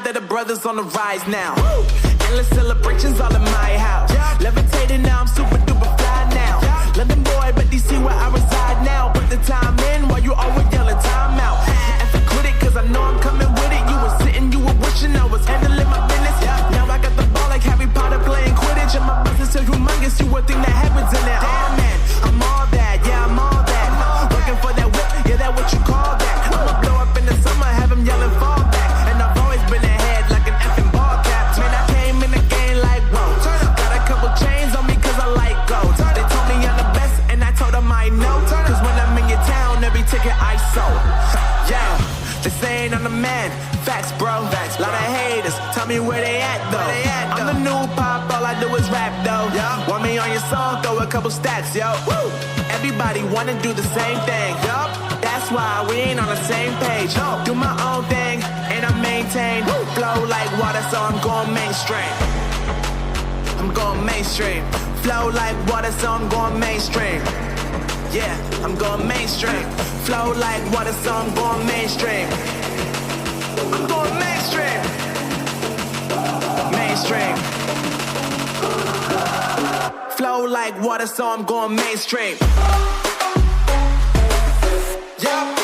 that the brothers on the rise now. Woo! Endless celebrations all in my house. Yeah. Levitating now, I'm super duper fly now. Yeah. London boy, but DC where I reside now. Put the time in while you always yelling time out. And for quit it, cause I know I'm coming with it. You were sitting, you were wishing I was handling my business. Yeah. Now I got the ball like Harry Potter playing Quidditch. And my business is humongous, you would think that happens in it. Damn man, I'm all that, yeah, I'm all that. Working for that whip, yeah, that what you call that. I'ma blow up in the summer, have him yelling fall back. And I've always been ahead like an effing ball cap. Man, I came in the game like, whoa. Got a couple chains on me cause I like gold. They told me I'm the best and I told them I know. Cause when I'm in your town, every ticket I sold. Yeah, they saying I'm the man. Facts, bro. Facts, lot of haters. Tell me where they at though. I'm the new pop, all I do is rap though. Yeah. Want me on your song, throw a couple stacks, yo. Woo! Everybody wanna do the same thing. Yup. That's why we ain't on the same page. No. Do my own thing and I maintain. Woo! Flow like water, so I'm going mainstream. I'm going mainstream. Flow like water, so I'm going mainstream. Yeah, I'm going mainstream. Flow like water, so I'm going mainstream. I'm going mainstream. Mainstream. Flow like water, so I'm going mainstream. Yeah.